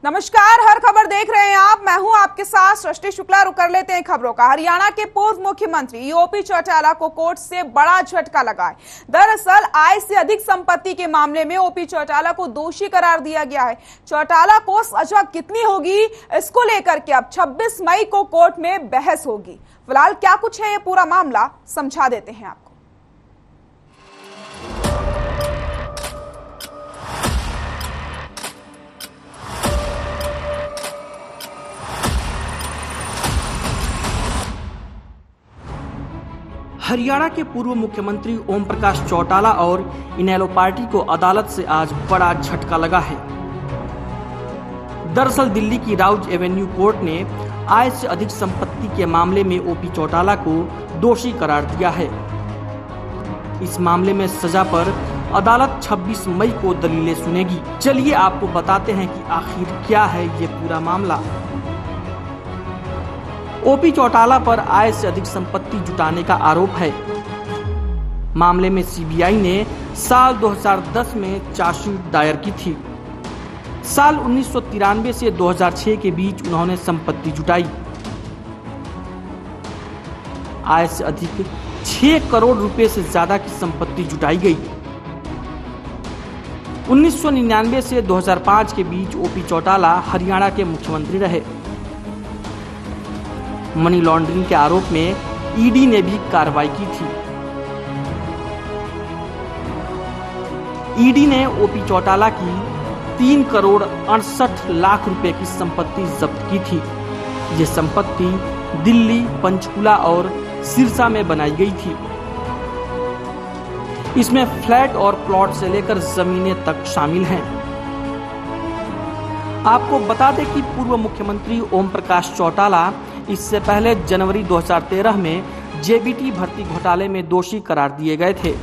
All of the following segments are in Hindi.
नमस्कार, हर खबर देख रहे हैं आप। मैं हूं आपके साथ सृष्टि शुक्ला। रुक कर लेते हैं खबरों का। हरियाणा के पूर्व मुख्यमंत्री ओपी चौटाला को कोर्ट से बड़ा झटका लगा है। दरअसल आय से अधिक संपत्ति के मामले में ओपी चौटाला को दोषी करार दिया गया है। चौटाला को सजा कितनी होगी, इसको लेकर के अब 26 मई को कोर्ट में बहस होगी। फिलहाल क्या कुछ है ये पूरा मामला, समझा देते हैं आपको। हरियाणा के पूर्व मुख्यमंत्री ओम प्रकाश चौटाला और इनेलो पार्टी को अदालत से आज बड़ा झटका लगा है। दरअसल दिल्ली की राउज एवेन्यू कोर्ट ने आय से अधिक संपत्ति के मामले में ओपी चौटाला को दोषी करार दिया है। इस मामले में सजा पर अदालत 26 मई को दलीलें सुनेगी। चलिए आपको बताते हैं कि आखिर क्या है ये पूरा मामला। ओपी चौटाला पर आय से अधिक संपत्ति जुटाने का आरोप है। मामले में सीबीआई ने साल 2010 में चार्जशीट दायर की थी। साल 1993 से 2006 के बीच उन्होंने संपत्ति जुटाई। आय से अधिक 6 करोड़ रुपए से ज्यादा की संपत्ति जुटाई गई। 1999 से 2005 के बीच ओपी चौटाला हरियाणा के मुख्यमंत्री रहे। मनी लॉन्ड्रिंग के आरोप में ईडी ने भी कार्रवाई की थी। ईडी ने ओपी चौटाला की 3 करोड़ 68 लाख रुपए की संपत्ति जब्त की थी। ये संपत्ति दिल्ली, पंचकुला और सिरसा में बनाई गई थी। इसमें फ्लैट और प्लॉट से लेकर जमीनें तक शामिल हैं। आपको बता दें कि पूर्व मुख्यमंत्री ओम प्रकाश चौटाला इससे पहले जनवरी 2013 में जेबीटी भर्ती घोटाले में दोषी करार दिए गए थे।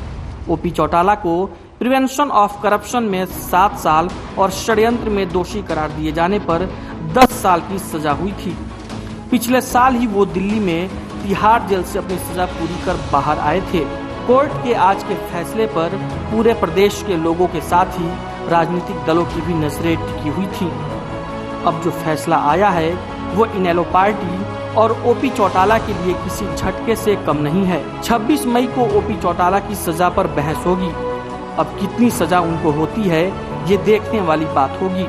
ओपी चौटाला को प्रिवेंशन ऑफ करप्शन में 7 साल और षड्यंत्र में दोषी करार दिए जाने पर 10 साल की सजा हुई थी। पिछले साल ही वो दिल्ली में तिहाड़ जेल से अपनी सजा पूरी कर बाहर आए थे। कोर्ट के आज के फैसले पर पूरे प्रदेश के लोगों के साथ ही राजनीतिक दलों की भी नजरें टिकी हुई थी। अब जो फैसला आया है वो इनेलो पार्टी और ओपी चौटाला के लिए किसी झटके से कम नहीं है। 26 मई को ओपी चौटाला की सजा पर बहस होगी। अब कितनी सजा उनको होती है ये देखने वाली बात होगी।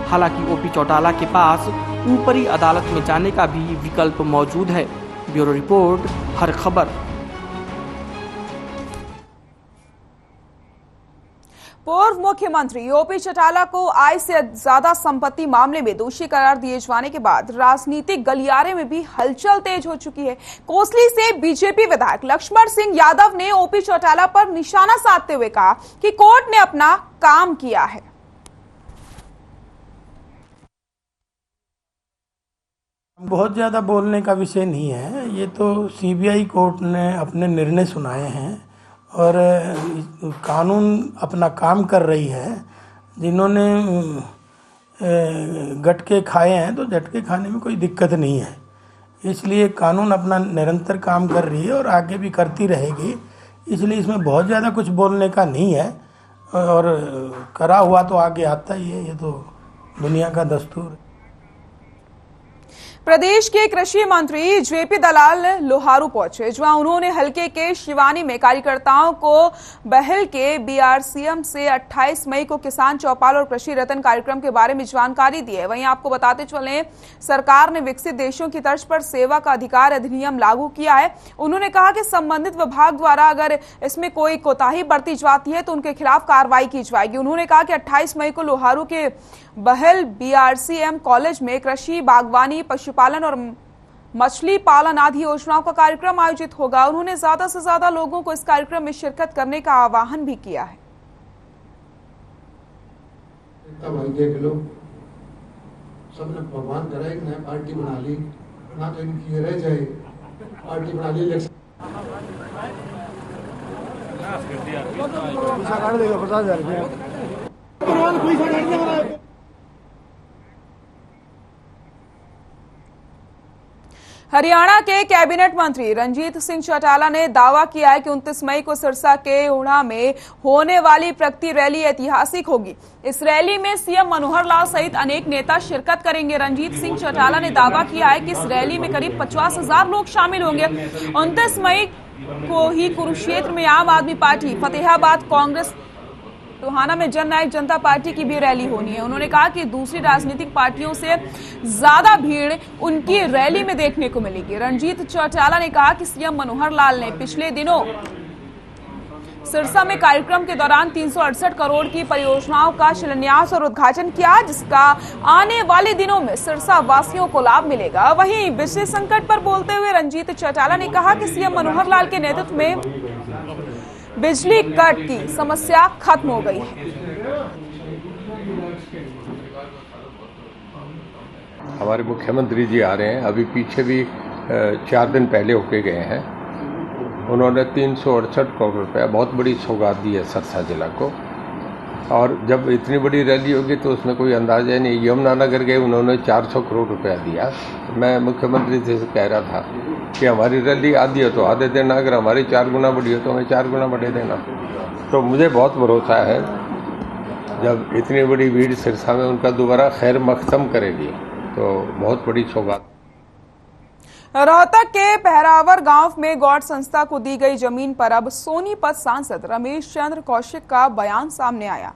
हालांकि ओपी चौटाला के पास ऊपरी अदालत में जाने का भी विकल्प मौजूद है। ब्यूरो रिपोर्ट, हर खबर। पूर्व मुख्यमंत्री ओपी चौटाला को आय से ज्यादा संपत्ति मामले में दोषी करार दिए जाने के बाद राजनीतिक गलियारे में भी हलचल तेज हो चुकी है। कोसली से बीजेपी विधायक लक्ष्मण सिंह यादव ने ओपी चौटाला पर निशाना साधते हुए कहा कि कोर्ट ने अपना काम किया है। बहुत ज्यादा बोलने का विषय नहीं है। ये तो सीबीआई कोर्ट ने अपने निर्णय सुनाए हैं और कानून अपना काम कर रही है। जिन्होंने गटके खाए हैं तो झटके खाने में कोई दिक्कत नहीं है। इसलिए कानून अपना निरंतर काम कर रही है और आगे भी करती रहेगी। इसलिए इसमें बहुत ज़्यादा कुछ बोलने का नहीं है और करा हुआ तो आगे आता ही है। ये तो दुनिया का दस्तूर है। प्रदेश के कृषि मंत्री जेपी दलाल लोहारू पहुंचे, जहां उन्होंने हलके के शिवानी में कार्यकर्ताओं को बहल के बीआरसीएम से 28 मई को किसान चौपाल और कृषि रत्न कार्यक्रम के बारे में जानकारी दी है। वहीं आपको बताते चलें, सरकार ने विकसित देशों की तर्ज पर सेवा का अधिकार अधिनियम लागू किया है। उन्होंने कहा कि संबंधित विभाग द्वारा अगर इसमें कोई कोताही बरती जाती है तो उनके खिलाफ कार्रवाई की जाएगी। उन्होंने कहा कि 28 मई को लोहारू के बहल बीआरसीएम कॉलेज में कृषि, बागवानी, पशुपालन और मछली पालन आदि योजनाओं का कार्यक्रम आयोजित होगा। उन्होंने ज्यादा से ज्यादा लोगों को इस कार्यक्रम में शिरकत करने का आह्वान भी किया है। देख लो, सबने भगवान करा एक नया पार्टी बना ली ना, तो इनकी रह जाए पार्टी बना ली। इलेक्शन हरियाणा के कैबिनेट मंत्री रंजीत सिंह चौटाला ने दावा किया है कि 29 मई को सिरसा के ऊना में होने वाली प्रगति रैली ऐतिहासिक होगी। इस रैली में सीएम मनोहर लाल सहित अनेक नेता शिरकत करेंगे। रंजीत सिंह चौटाला ने दावा किया है कि इस रैली में करीब 50,000 लोग शामिल होंगे। 29 मई को ही कुरुक्षेत्र में आम आदमी पार्टी, फतेहाबाद कांग्रेस, टोहाना में जननायक जनता पार्टी की भी रैली होनी है। उन्होंने कहा कि दूसरी राजनीतिक पार्टियों से ज्यादा भीड़ उनकी रैली में देखने को मिलेगी। रंजीत चौटाला ने कहा कि सीएम मनोहर लाल ने पिछले दिनों सिरसा में कार्यक्रम के दौरान 368 करोड़ की परियोजनाओं का शिलान्यास और उद्घाटन किया, जिसका आने वाले दिनों में सिरसा वासियों को लाभ मिलेगा। वहीं बिजली संकट पर बोलते हुए रंजीत चौटाला ने कहा कि सीएम मनोहर लाल के नेतृत्व में बिजली कट की समस्या खत्म हो गई है। हमारे मुख्यमंत्री जी आ रहे हैं, अभी पीछे भी 4 दिन पहले होके गए हैं। उन्होंने 368 करोड़ रुपया बहुत बड़ी सौगात दी है सिरसा जिला को, और जब इतनी बड़ी रैली होगी तो उसमें कोई अंदाजा नहीं। यमुनानगर गए, उन्होंने 400 करोड़ रुपया दिया। मैं मुख्यमंत्री जी से कह रहा था कि हमारी रैली आधी हो तो आधे देना, अगर हमारी 4 गुना बड़ी हो तो हमें 4 गुना बढ़े देना। तो मुझे बहुत भरोसा है जब इतनी बड़ी भीड़ सिरसा में उनका दोबारा खैर मकसम करेगी तो बहुत बड़ी सौगात। रोहतक के पहरावर गांव में गौड़ संस्था को दी गई जमीन पर अब सोनीपत सांसद रमेश चंद्र कौशिक का बयान सामने आया।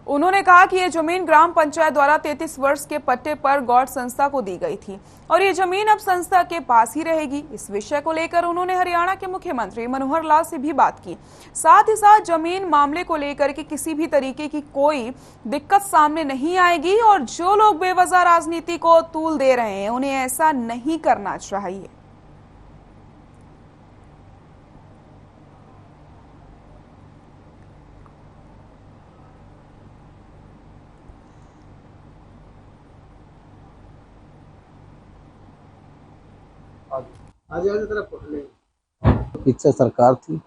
उन्होंने कहा कि यह जमीन ग्राम पंचायत द्वारा 33 वर्ष के पट्टे पर गौड़ संस्था को दी गई थी और ये जमीन अब संस्था के पास ही रहेगी। इस विषय को लेकर उन्होंने हरियाणा के मुख्यमंत्री मनोहर लाल से भी बात की। साथ ही साथ जमीन मामले को लेकर के किसी भी तरीके की कोई दिक्कत सामने नहीं आएगी और जो लोग बेवजह राजनीति को तूल दे रहे हैं उन्हें ऐसा नहीं करना चाहिए। पीछे सरकार थी,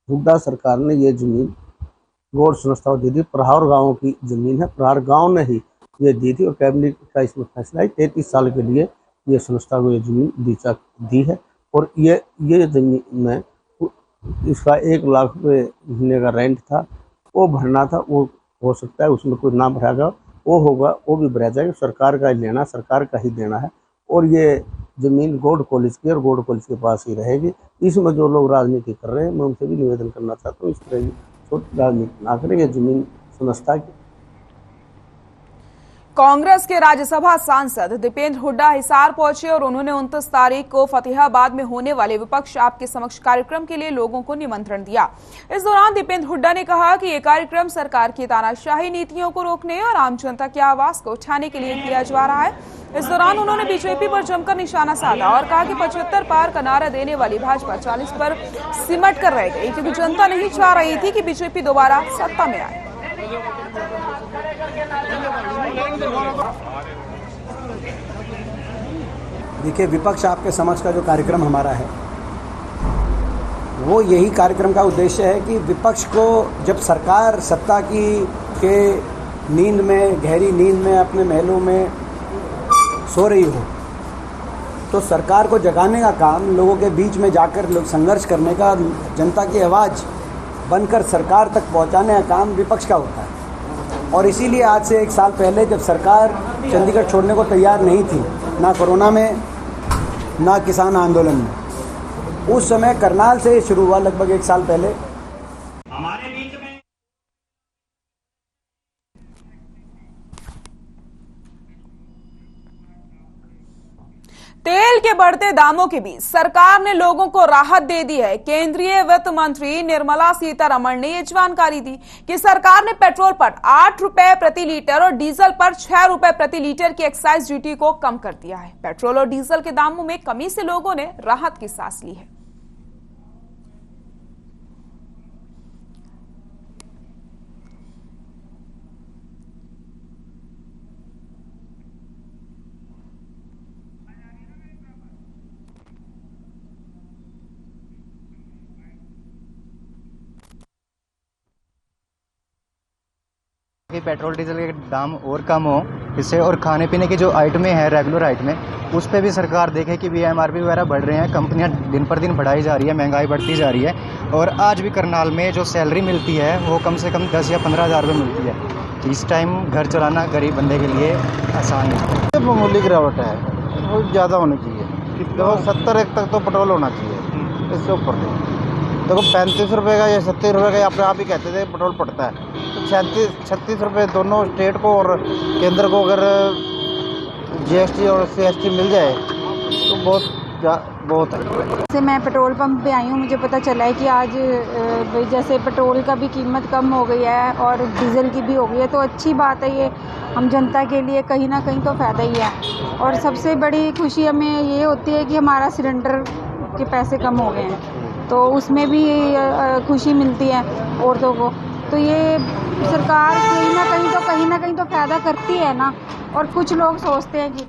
हुड्डा सरकार ने ये जमीन गौड़ संस्था को दी थी। प्रहार गांव की जमीन है, प्रहार गांव ने ही ये दी थी और कैबिनेट का इसमें फैसला है 33 साल के लिए ये संस्था को ये जमीन दी है। और ये जमीन में इसका 1 लाख रुपये महीने का रेंट था, वो भरना था। वो हो सकता है उसमें कोई ना भरेगा, वो होगा, वो भी भरा जाएगा। सरकार का ही लेना, सरकार का ही देना है। और ये जमीन गौड़ कॉलेज की और गौड़ कॉलेज के पास ही रहेगी। इसमें जो लोग राजनीति कर रहे हैं मैं उनसे भी निवेदन करना चाहता हूँ इस तरह की छोटी राजनीति ना करें। ये जमीन संस्था की। कांग्रेस के राज्यसभा सांसद दीपेंद्र हुड्डा हिसार पहुंचे और उन्होंने 29 तारीख को फतेहाबाद में होने वाले विपक्ष आपके समक्ष कार्यक्रम के लिए लोगों को निमंत्रण दिया। इस दौरान दीपेंद्र हुड्डा ने कहा कि यह कार्यक्रम सरकार की तानाशाही नीतियों को रोकने और आम जनता की आवाज को उठाने के लिए किया जा रहा है। इस दौरान उन्होंने बीजेपी पर जमकर निशाना साधा और कहा कि 75 पार का नारा देने वाली भाजपा 40 पर सिमट कर रह गई, क्योंकि जनता नहीं चाह रही थी कि बीजेपी दोबारा सत्ता में आए। देखिए, विपक्ष आपके समक्ष का जो कार्यक्रम हमारा है वो यही कार्यक्रम का उद्देश्य है कि विपक्ष को जब सरकार सत्ता की के नींद में, गहरी नींद में अपने महलों में सो रही हो तो सरकार को जगाने का काम, लोगों के बीच में जाकर लोग संघर्ष करने का, जनता की आवाज़ बनकर सरकार तक पहुंचाने का काम विपक्ष का होता है। और इसीलिए आज से 1 साल पहले जब सरकार चंडीगढ़ छोड़ने को तैयार नहीं थी, ना कोरोना में ना किसान आंदोलन में, उस समय करनाल से शुरू हुआ लगभग 1 साल पहले। हमारे बीच में तेल के बढ़ते दामों के बीच सरकार ने लोगों को राहत दे दी है। केंद्रीय वित्त मंत्री निर्मला सीतारमण ने यह जानकारी दी कि सरकार ने पेट्रोल पर 8 रुपए प्रति लीटर और डीजल पर 6 रुपए प्रति लीटर की एक्साइज ड्यूटी को कम कर दिया है। पेट्रोल और डीजल के दामों में कमी से लोगों ने राहत की सांस ली है। कि पेट्रोल डीजल के दाम और कम हो इससे, और खाने पीने की जो आइटमें हैं रेगुलर आइटमें उस पर भी सरकार देखे कि MRP वगैरह बढ़ रहे हैं, कंपनियां दिन पर दिन बढ़ाई जा रही है, महंगाई बढ़ती जा रही है। और आज भी करनाल में जो सैलरी मिलती है वो कम से कम 10 या 15 हज़ार रुपये मिलती है। इस टाइम घर चलाना गरीब बंदे के लिए आसान नहीं है। मामूली गिरावट है, वो ज़्यादा होनी चाहिए। देखो 70 तक तो पेट्रोल होना चाहिए, इससे ऊपर नहीं। देखो 35 रुपये का या 37 रुपये का अपने आप ही कहते थे पेट्रोल पड़ता है, तो 36 रुपये दोनों स्टेट को और केंद्र को अगर GST और CST मिल जाए तो बहुत है। जैसे मैं पेट्रोल पंप पे आई हूँ, मुझे पता चला है कि आज जैसे पेट्रोल का भी कीमत कम हो गई है और डीजल की भी हो गई है, तो अच्छी बात है ये हम जनता के लिए, कहीं ना कहीं तो फ़ायदा ही है। और सबसे बड़ी खुशी हमें ये होती है कि हमारा सिलेंडर के पैसे कम हो गए हैं, तो उसमें भी खुशी मिलती है औरतों को। तो ये सरकार कहीं ना कहीं तो फ़ायदा करती है ना, और कुछ लोग सोचते हैं कि।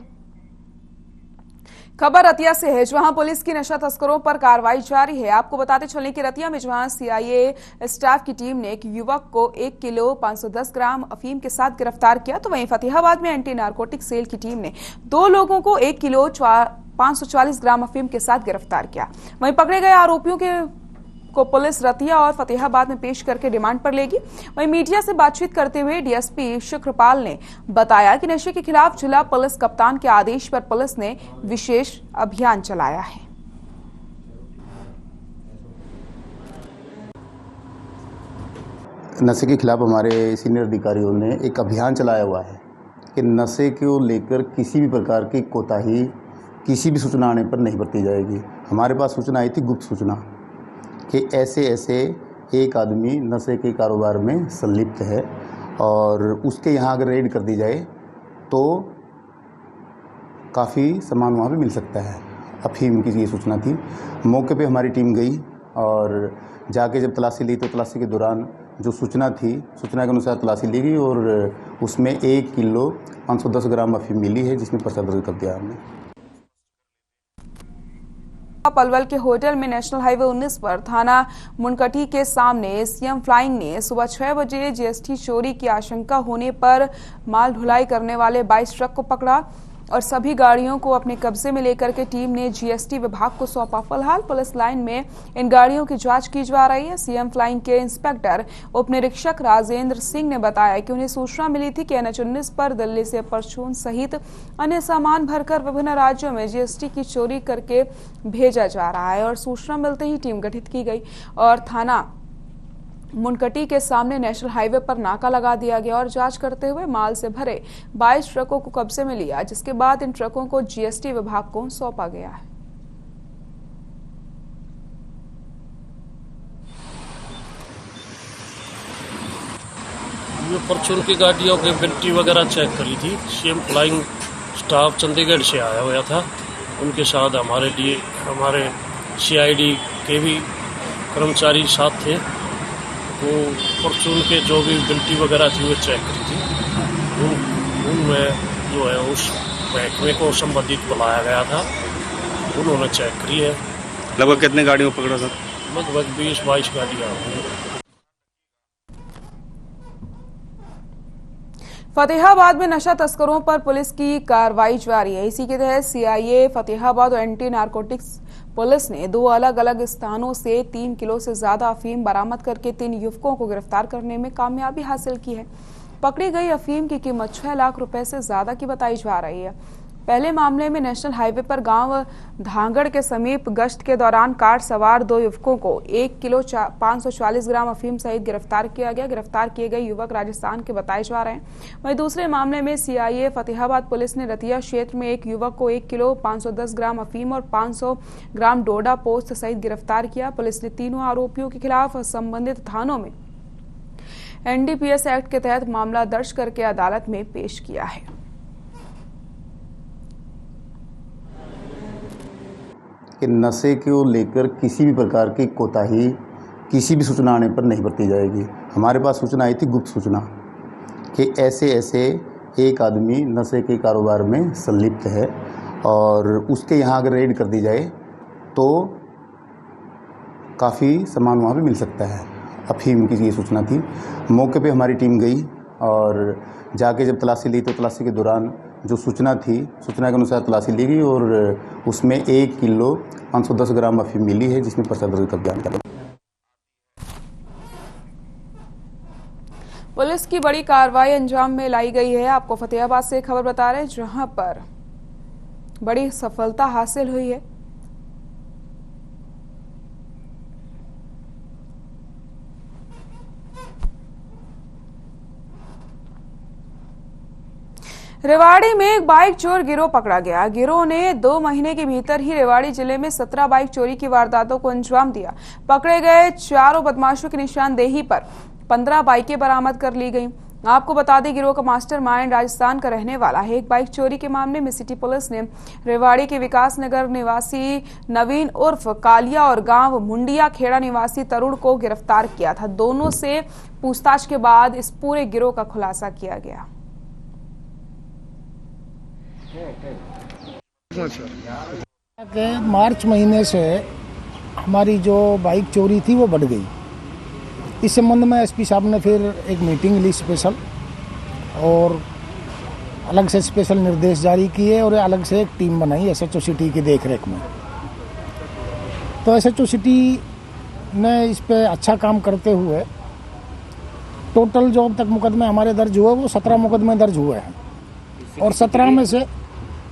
खबर रतिया से है, जहां पुलिस की नशा तस्करों पर कार्रवाई जारी है। आपको बताते चलें कि रतिया में जहां CIA स्टाफ की टीम ने एक युवक को 1 किलो 510 ग्राम अफीम के साथ गिरफ्तार किया, तो वहीं फतेहाबाद में एंटी नारकोटिक सेल की टीम ने 2 लोगों को 1 किलो 540 ग्राम अफीम के साथ गिरफ्तार किया। वहीं पकड़े गए आरोपियों को पुलिस रतिया और फतेहाबाद में पेश करके रिमांड पर लेगी। वहीं मीडिया से बातचीत करते हुए DSP शुक्रपाल ने बताया कि नशे के खिलाफ जिला पुलिस कप्तान के आदेश पर पुलिस ने विशेष अभियान चलाया है। नशे के खिलाफ हमारे सीनियर अधिकारियों ने एक अभियान चलाया हुआ है कि नशे को लेकर किसी भी प्रकार की कोताही किसी भी सूचना आने पर नहीं बरती जाएगी। हमारे पास सूचना आई थी, गुप्त सूचना, कि ऐसे एक आदमी नशे के कारोबार में संलिप्त है और उसके यहाँ अगर रेड कर दी जाए तो काफ़ी सामान वहाँ पे मिल सकता है। अफीम की ये सूचना थी। मौके पे हमारी टीम गई और जाके जब तलाशी ली तो तलाशी के दौरान जो सूचना थी, सूचना के अनुसार तलाशी ली गई और उसमें 1 किलो 510 ग्राम अफीम मिली है, जिसमें पर्चा दर्ज कर दिया हमने। पलवल के होटल में नेशनल हाईवे 19 पर थाना मुनकटी के सामने CM फ्लाइंग ने सुबह 6 बजे GST चोरी की आशंका होने पर माल ढुलाई करने वाले 22 ट्रक को पकड़ा और सभी गाड़ियों को अपने कब्जे में लेकर के टीम ने GST विभाग को सौंपा। फिलहाल पुलिस लाइन में इन गाड़ियों की जांच की जा रही है। CM फ्लाइंग के इंस्पेक्टर उप निरीक्षक राजेंद्र सिंह ने बताया कि उन्हें सूचना मिली थी कि NH 19 पर दिल्ली से परचून सहित अन्य सामान भरकर विभिन्न राज्यों में GST की चोरी करके भेजा जा रहा है और सूचना मिलते ही टीम गठित की गई और थाना मुनकटी के सामने नेशनल हाईवे पर नाका लगा दिया गया और जांच करते हुए माल से भरे 22 ट्रकों को कब्जे में लिया, जिसके बाद इन ट्रकों को GST विभाग को सौंपा गया है। ये परचून की गाड़ियों की बैटरी वगैरह चेक करी थी। CM फ्लाइंग स्टाफ चंडीगढ़ से आया हुआ था, उनके साथ हमारे CID के भी कर्मचारी साथ थे। वो परचून के जो भी बिल्टी वगैरह थी वो चेक करी थी। उनमें जो है उस महकमे को संबंधित बुलाया गया था, उन्होंने चेक करी है। लगभग कितने गाड़ियों को पकड़ा सर? लगभग 20-22 गाड़ियाँ होंगी। फतेहाबाद में नशा तस्करों पर पुलिस की कार्रवाई जारी है। इसी के तहत CIA फतेहाबाद और एंटी नारकोटिक्स पुलिस ने 2 अलग अलग स्थानों से 3 किलो से ज्यादा अफीम बरामद करके 3 युवकों को गिरफ्तार करने में कामयाबी हासिल की है। पकड़ी गई अफीम की कीमत 6 लाख रुपए से ज्यादा की बताई जा रही है। पहले मामले में नेशनल हाईवे पर गांव धांगड़ के समीप गश्त के दौरान कार सवार 2 युवकों को 1 किलो 540 ग्राम अफीम सहित गिरफ्तार किया गया। गिरफ्तार किए गए युवक राजस्थान के बताए जा रहे हैं। वहीं दूसरे मामले में CIA फतेहाबाद पुलिस ने रतिया क्षेत्र में एक युवक को 1 किलो 510 ग्राम अफीम और 500 ग्राम डोडा पोस्त सहित गिरफ्तार किया। पुलिस ने तीनों आरोपियों के खिलाफ संबंधित थानों में NDPS एक्ट के तहत मामला दर्ज करके अदालत में पेश किया है। कि नशे को लेकर किसी भी प्रकार की कोताही किसी भी सूचना आने पर नहीं बरती जाएगी। हमारे पास सूचना आई थी, गुप्त सूचना, कि ऐसे एक आदमी नशे के कारोबार में संलिप्त है और उसके यहाँ अगर रेड कर दी जाए तो काफ़ी सामान वहाँ पे मिल सकता है। अफीम की ये सूचना थी। मौके पे हमारी टीम गई और जाके जब तलाशी ली तो तलाशी के दौरान जो सूचना थी, सूचना के अनुसार तलाशी ली गई और उसमें 1 किलो 510 ग्राम अफीम मिली है, जिसमें पर्चा दर्ज कर दिया गया। पुलिस की बड़ी कार्रवाई अंजाम में लाई गई है। आपको फतेहाबाद से खबर बता रहे हैं, जहां पर बड़ी सफलता हासिल हुई है। रेवाड़ी में एक बाइक चोर गिरोह पकड़ा गया। गिरोह ने 2 महीने के भीतर ही रेवाड़ी जिले में 17 बाइक चोरी की वारदातों को अंजाम दिया। पकड़े गए चारों बदमाशों की निशानदेही पर 15 बाइकें बरामद कर ली गईं। आपको बता दें, गिरोह का मास्टरमाइंड राजस्थान का रहने वाला है। एक बाइक चोरी के मामले में सिटी पुलिस ने रेवाड़ी के विकास नगर निवासी नवीन उर्फ कालिया और गांव मुंडिया खेड़ा निवासी तरुण को गिरफ्तार किया था। दोनों से पूछताछ के बाद इस पूरे गिरोह का खुलासा किया गया। मार्च महीने से हमारी जो बाइक चोरी थी वो बढ़ गई। इस संबंध में एसपी साहब ने फिर एक मीटिंग ली स्पेशल, और अलग से स्पेशल निर्देश जारी किए और अलग से एक टीम बनाई एसएचओ सिटी की देखरेख में। तो एसएचओ सिटी ने इस पे अच्छा काम करते हुए टोटल जो अब तक मुकदमे हमारे दर्ज हुए वो 17 मुकदमे दर्ज हुए हैं, और 17 में से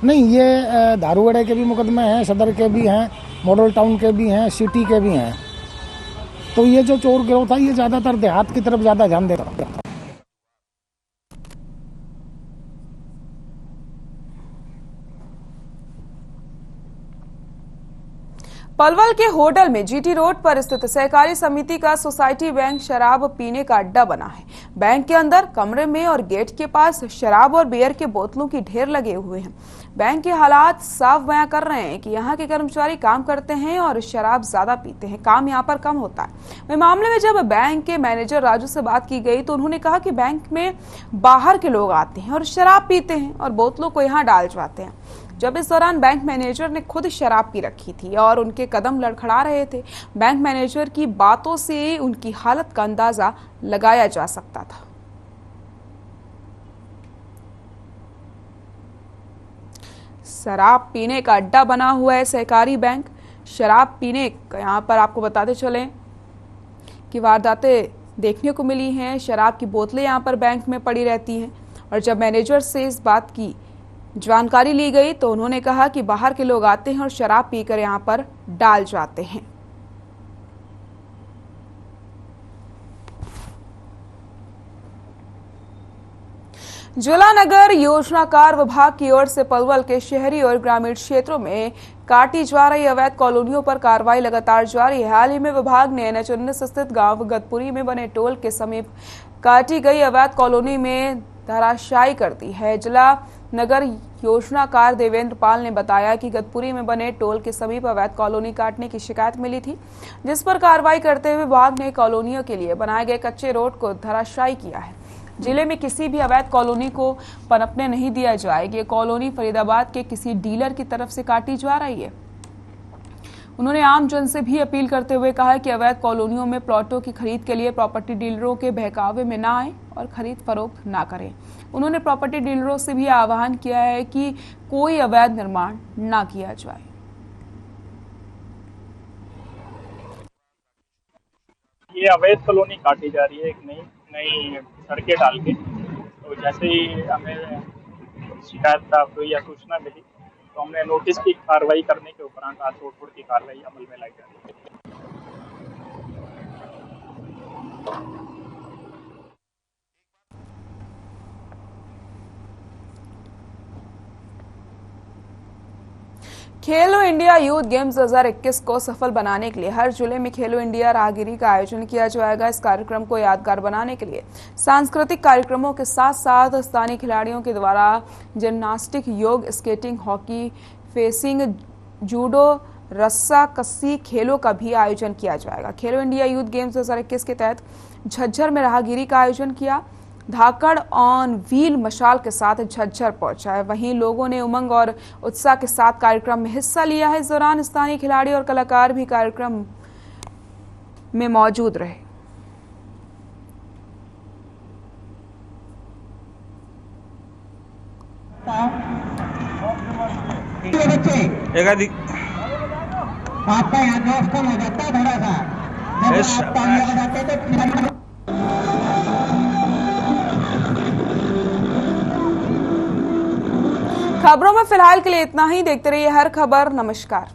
नहीं, ये धारूवाड़े के भी मुकदमे हैं, सदर के भी हैं, मॉडल टाउन के भी हैं, सिटी के भी हैं। तो ये जो चोर गिरोह था ये ज़्यादातर देहात की तरफ ज़्यादा ध्यान देता था। पलवल के होटल में जीटी रोड पर स्थित सहकारी समिति का सोसाइटी बैंक शराब पीने का अड्डा बना है। बैंक के अंदर कमरे में और गेट के पास शराब और बियर के बोतलों की ढेर लगे हुए हैं। बैंक के हालात साफ बयां कर रहे हैं कि यहाँ के कर्मचारी काम करते हैं और शराब ज्यादा पीते हैं, काम यहाँ पर कम होता है। वही मामले में जब बैंक के मैनेजर राजू से बात की गई तो उन्होंने कहा कि बैंक में बाहर के लोग आते हैं और शराब पीते हैं और बोतलों को यहाँ डाल जाते हैं। जब इस दौरान बैंक मैनेजर ने खुद शराब पी रखी थी और उनके कदम लड़खड़ा रहे थे। बैंक मैनेजर की बातों से उनकी हालत का अंदाजा लगाया जा सकता था। शराब पीने का अड्डा बना हुआ है सहकारी बैंक। शराब पीने का यहाँ पर आपको बताते चलें कि वारदातें देखने को मिली हैं। शराब की बोतलें यहाँ पर बैंक में पड़ी रहती हैं, और जब मैनेजर से इस बात की जानकारी ली गई तो उन्होंने कहा कि बाहर के लोग आते हैं और शराब पीकर यहाँ पर डाल जाते हैं। जिला नगर योजनाकार विभाग की ओर से पलवल के शहरी और ग्रामीण क्षेत्रों में काटी जा रही अवैध कॉलोनियों पर कार्रवाई लगातार जारी है। हाल ही में विभाग ने NH-19 स्थित गांव गतपुरी में बने टोल के समीप काटी गई अवैध कॉलोनी में धराशायी कर दी है। जिला नगर योजनाकार देवेंद्र पाल ने बताया कि गतपुरी में बने टोल के समीप अवैध कॉलोनी काटने की शिकायत मिली थी, जिस पर कार्रवाई करते हुए विभाग ने कॉलोनियों के लिए बनाए गए कच्चे रोड को धराशायी किया है। जिले में किसी भी अवैध कॉलोनी को पनपने नहीं दिया जाएगा। ये कॉलोनी फरीदाबाद के किसी डीलर की तरफ से काटी जा रही है। उन्होंने आम जन से भी अपील करते हुए कहा कि अवैध कॉलोनियों में प्लॉटों की खरीद के लिए प्रॉपर्टी डीलरों के बहकावे में ना आए और खरीद फरोख्त ना करें। उन्होंने प्रॉपर्टी डीलरों से भी आह्वान किया है कि कोई अवैध निर्माण ना किया जाए। ये अवैध कॉलोनी काटी जा रही है एक नई सड़कें डाल के। तो जैसे ही हमें शिकायत प्राप्त हुई या सूचना मिली तो हमने नोटिस की कार्रवाई करने के उपरांत आज तोड़फोड़ की कार्रवाई अमल में लाई जा रही है। खेलो इंडिया यूथ गेम्स 2021 को सफल बनाने के लिए हर जिले में खेलो इंडिया राहगिरी का आयोजन किया जाएगा। इस कार्यक्रम को यादगार बनाने के लिए सांस्कृतिक कार्यक्रमों के साथ साथ स्थानीय खिलाड़ियों के द्वारा जिम्नास्टिक, योग, स्केटिंग, हॉकी, फेंसिंग, जूडो, रस्सा कस्सी खेलों का भी आयोजन किया जाएगा। खेलो इंडिया यूथ गेम्स 2021 के तहत झज्जर में राहगिरी का आयोजन किया। धाकड़ ऑन व्हील मशाल के साथ झज्जर पहुंचा है। वहीं लोगों ने उमंग और उत्साह के साथ कार्यक्रम में हिस्सा लिया है। इस दौरान स्थानीय खिलाड़ी और कलाकार भी कार्यक्रम में मौजूद रहे। एक आदि आपका यहाँ जोश कम हो जाता है थोड़ा सा, जब आप पानी लगा जाते हैं तो खबरों में फिलहाल के लिए इतना ही। देखते रहिए हर खबर। नमस्कार।